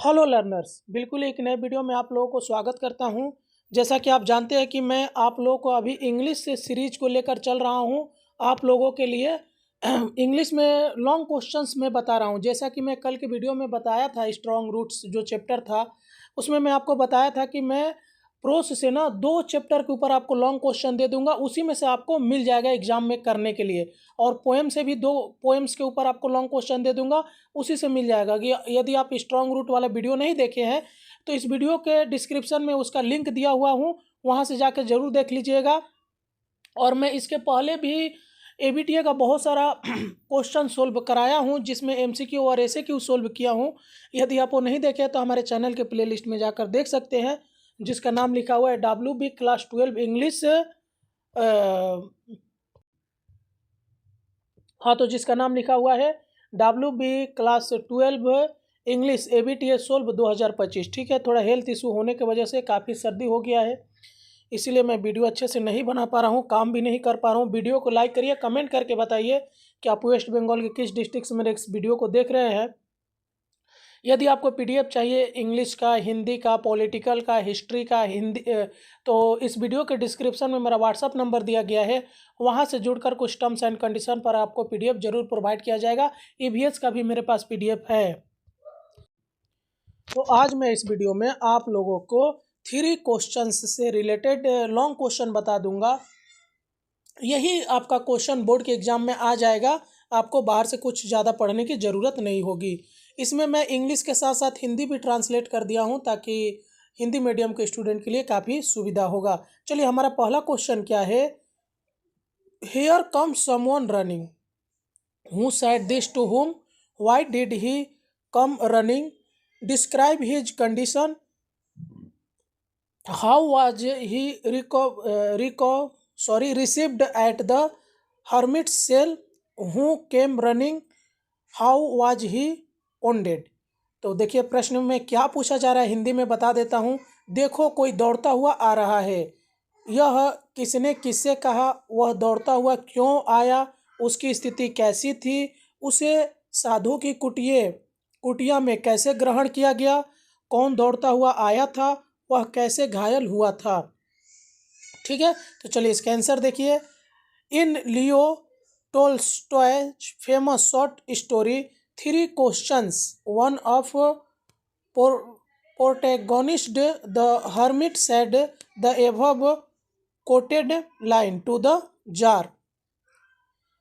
Hello learners, बिल्कुल एक नए वीडियो में आप लोगों को स्वागत करता हूं। जैसा कि आप जानते हैं कि मैं आप लोगों को अभी इंग्लिश से सीरीज को लेकर चल रहा हूं। आप लोगों के लिए इंग्लिश में लॉन्ग क्वेश्चंस में बता रहा हूं। जैसा कि मैं कल के वीडियो में बताया था, स्ट्रॉन्ग रूट्स जो चैप्टर था उसमें मैं आपको बताया था कि मैं प्रोस से ना 2 चैप्टर के ऊपर आपको लॉन्ग क्वेश्चन दे दूंगा, उसी में से आपको मिल जाएगा एग्जाम में करने के लिए। और पोएम से भी 2 पोएम्स के ऊपर आपको लॉन्ग क्वेश्चन दे दूंगा, उसी से मिल जाएगा। कि यदि आप स्ट्रॉन्ग रूट वाला वीडियो नहीं देखे हैं तो इस वीडियो के डिस्क्रिप्शन में उसका लिंक दिया हुआ हूँ, वहाँ से जाकर जरूर देख लीजिएगा। और मैं इसके पहले भी एबीटीए का बहुत सारा क्वेश्चन सोल्व कराया हूँ, जिसमें एमसीक्यू और एसएक्यू सोल्व किया हूँ। यदि आप वो नहीं देखे तो हमारे चैनल के प्लेलिस्ट में जाकर देख सकते हैं, जिसका नाम लिखा हुआ है WB क्लास 12 इंग्लिश। हाँ, तो जिसका नाम लिखा हुआ है WB class 12 English ABTA solve 2025। ठीक है, थोड़ा हेल्थ इशू होने की वजह से काफ़ी सर्दी हो गया है, इसीलिए मैं वीडियो अच्छे से नहीं बना पा रहा हूँ, काम भी नहीं कर पा रहा हूँ। वीडियो को लाइक करिए, कमेंट करके बताइए कि आप वेस्ट बंगाल के किस डिस्ट्रिक्ट से मेरे इस वीडियो को देख रहे हैं। यदि आपको पीडीएफ चाहिए इंग्लिश का, हिंदी का, पॉलिटिकल का, हिस्ट्री का, हिंदी तो इस वीडियो के डिस्क्रिप्शन में मेरा व्हाट्सअप नंबर दिया गया है, वहाँ से जुड़कर कुछ टर्म्स एंड कंडीशन पर आपको पीडीएफ जरूर प्रोवाइड किया जाएगा। ईवीएस का भी मेरे पास पीडीएफ है। तो आज मैं इस वीडियो में आप लोगों को 3 क्वेश्चंस से रिलेटेड लॉन्ग क्वेश्चन बता दूंगा। यही आपका क्वेश्चन बोर्ड के एग्जाम में आ जाएगा, आपको बाहर से कुछ ज़्यादा पढ़ने की ज़रूरत नहीं होगी। इसमें मैं इंग्लिश के साथ साथ हिंदी भी ट्रांसलेट कर दिया हूँ, ताकि हिंदी मीडियम के स्टूडेंट के लिए काफ़ी सुविधा होगा। चलिए, हमारा पहला क्वेश्चन क्या है। Here comes someone running, who said this to whom, why did he come running, describe his condition, how was he received at the hermit's cell, who came running, how was he wounded। तो देखिए प्रश्न में क्या पूछा जा रहा है, हिंदी में बता देता हूँ। देखो, कोई दौड़ता हुआ आ रहा है। यह किसने किससे कहा, वह दौड़ता हुआ क्यों आया, उसकी स्थिति कैसी थी, उसे साधु की कुटिया में कैसे ग्रहण किया गया, कौन दौड़ता हुआ आया था, वह कैसे घायल हुआ था। ठीक है, तो चलिए इसका आंसर देखिए। In Leo Tolstoy famous short story 3 questions, one of protagonist the hermit said the above quoted line to the jar.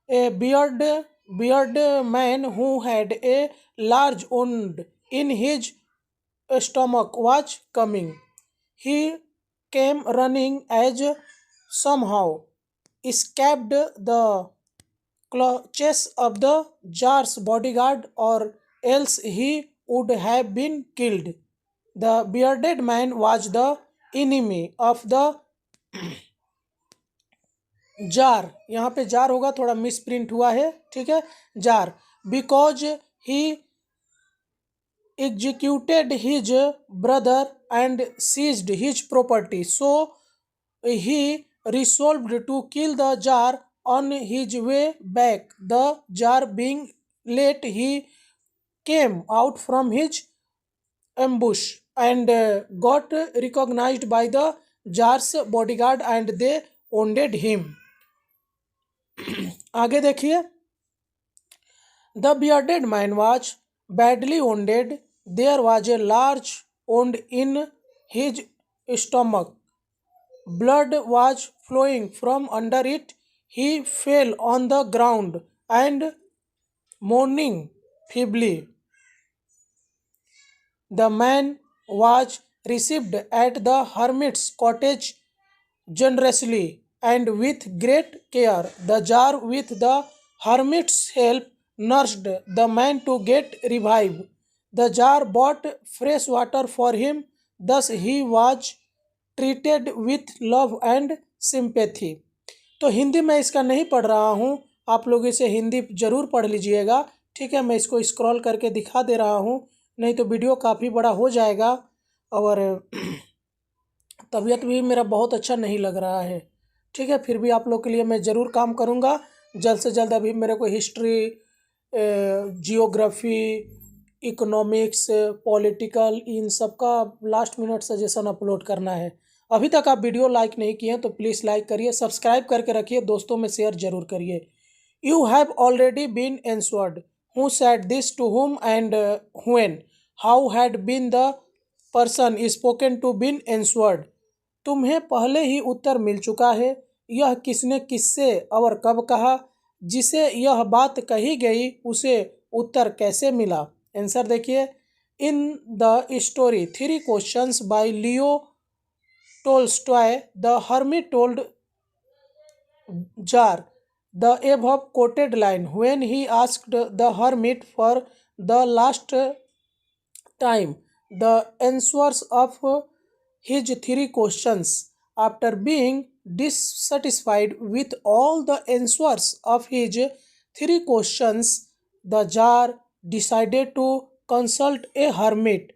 A beard man who had a large wound in his stomach was coming. He came running as somehow escaped the clutches of the jar's bodyguard, or else he would have been killed. The bearded man was the enemy of the jar. यहाँ पे jar होगा, थोड़ा miss print हुआ है। ठीक है, jar, because he executed his brother and seized his property, so he resolved to kill the jar on his way back. The jar being late, he came out from his ambush and got recognized by the jar's bodyguard and they wounded him. आगे देखिए। The bearded man was badly wounded. There was a large wound in his stomach. Blood was flowing from under it. He fell on the ground and moaning feebly. The man was received at the hermit's cottage generously and with great care. The jar, with the hermit's help, nursed the man to get revived. The jar brought fresh water for him. Thus he was treated with love and sympathy. तो हिंदी में इसका नहीं पढ़ रहा हूँ, आप लोग इसे हिंदी ज़रूर पढ़ लीजिएगा। ठीक है, मैं इसको स्क्रॉल करके दिखा दे रहा हूँ, नहीं तो वीडियो काफ़ी बड़ा हो जाएगा और तबीयत भी मेरा बहुत अच्छा नहीं लग रहा है। ठीक है, फिर भी आप लोग के लिए मैं ज़रूर काम करूँगा जल्द से जल्द। अभी मेरे को हिस्ट्री, जियोग्राफी, इकोनॉमिक्स, पॉलिटिकल, इन सब का लास्ट मिनट सजेशन अपलोड करना है। अभी तक आप वीडियो लाइक नहीं किए हैं तो प्लीज़ लाइक करिए, सब्सक्राइब करके रखिए, दोस्तों में शेयर जरूर करिए। You have already been answered, who said this to whom and when, how had been the person spoken to been answered. तुम्हें पहले ही उत्तर मिल चुका है, यह किसने किससे और कब कहा, जिसे यह बात कही गई उसे उत्तर कैसे मिला। आंसर देखिए, in the story three questions bye Leo Tolstoy the hermit told jar the above quoted line when he asked the hermit for the last time the answers of his three questions. After being dissatisfied with all the answers of his three questions, the jar decided to consult a hermit.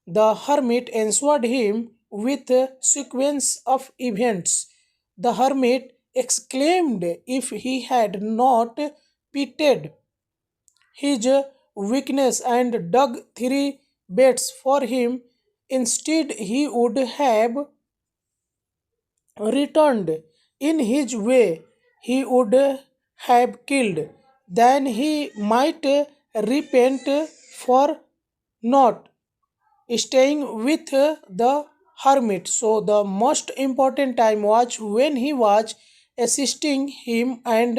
The hermit answered him with a sequence of events. The hermit exclaimed if he had not pitied his weakness and dug three beds for him, instead he would have returned in his way. He would have killed. Then he might repent for not staying with the hermit. So the most important time was when he was assisting him, and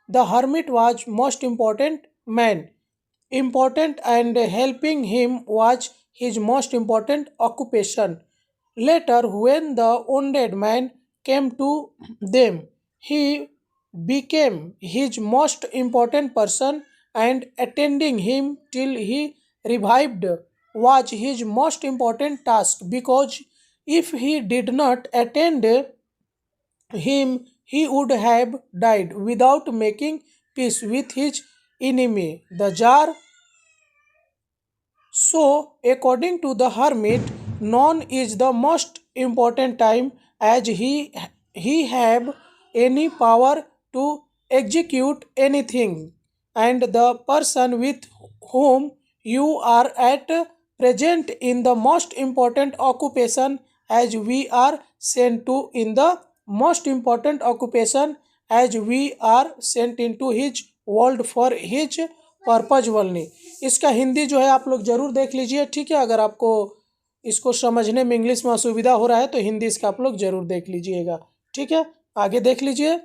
the hermit was most important man. Important and helping him was his most important occupation. Later, when the wounded man came to them, he became his most important person, and attending him till he revived was his most important task, because if he did not attend him, he would have died without making peace with his enemy, the jar. So, according to the hermit, none is the most important time, as he have any power to execute anything, and the person with whom you are at present in the most important occupation, as we are sent to in the most important occupation, as we are sent into his world for his purpose only. इसका हिंदी जो है आप लोग ज़रूर देख लीजिए, ठीक है। अगर आपको इसको समझने में इंग्लिश में असुविधा हो रहा है तो हिंदी इसका आप लोग ज़रूर देख लीजिएगा, ठीक है। आगे देख लीजिए,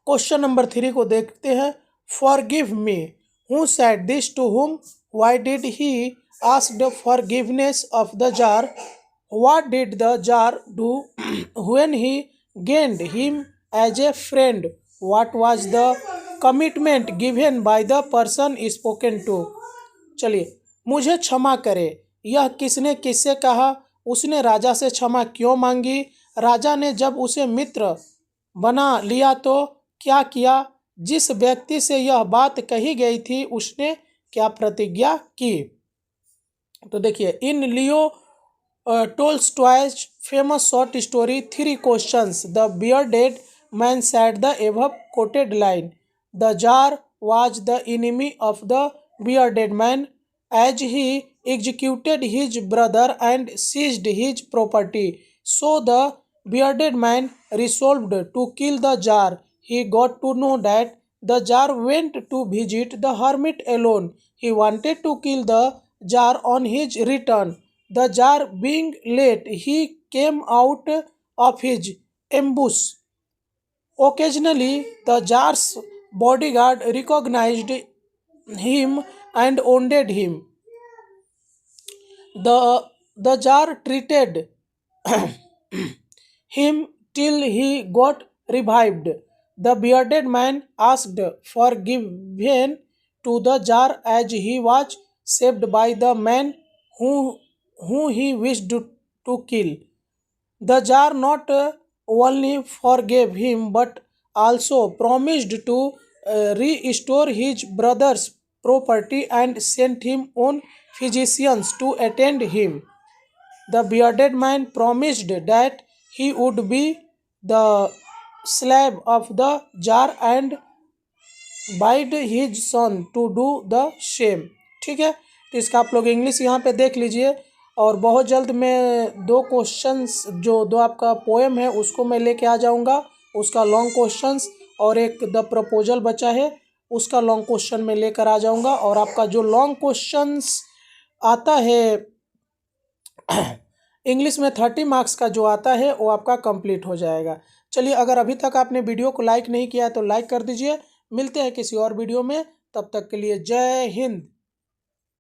क्वेश्चन नंबर 3 को देखते हैं। Forgive me, who said this to whom, why did he asked forgiveness of the czar, what did the czar do when he gained him as a friend, what was the commitment given by the person spoken to. चलिए, मुझे क्षमा करे, यह किसने किससे कहा, उसने राजा से क्षमा क्यों मांगी, राजा ने जब उसे मित्र बना लिया तो क्या किया, जिस व्यक्ति से यह बात कही गई थी उसने क्या प्रतिज्ञा की। तो देखिए, in Leo Tolstoy's famous short story three questions the bearded man said the above quoted line, the jar was the enemy of the bearded man, as he executed his brother and seized his property. So the bearded man resolved to kill the jar. He got to know that the jar went to visit the hermit alone. He wanted to kill the jar on his return. The jar being late, he came out of his ambush. Occasionally, the jar's bodyguard recognized him and wounded him. The jar treated him till he got revived. The bearded man asked forgiveness to the jar, as he was saved by the man who he wished to kill. The jar not only forgave him but also promised to restore his brother's property and sent him on physicians to attend him. The bearded man promised that he would be the slave of the jar and bade his son to do the same. ठीक है, तो इसका आप लोग English यहाँ पे देख लीजिए। और बहुत जल्द मैं 2 क्वेश्चंस जो 2 आपका पोएम है उसको मैं लेके आ जाऊँगा, उसका लॉन्ग क्वेश्चंस, और एक द प्रपोजल बचा है उसका लॉन्ग क्वेश्चन मैं लेकर आ जाऊँगा। और आपका जो लॉन्ग क्वेश्चंस आता है इंग्लिश में 30 मार्क्स का जो आता है वो आपका कंप्लीट हो जाएगा। चलिए, अगर अभी तक आपने वीडियो को लाइक नहीं किया है तो लाइक कर दीजिए। मिलते हैं किसी और वीडियो में, तब तक के लिए जय हिंद।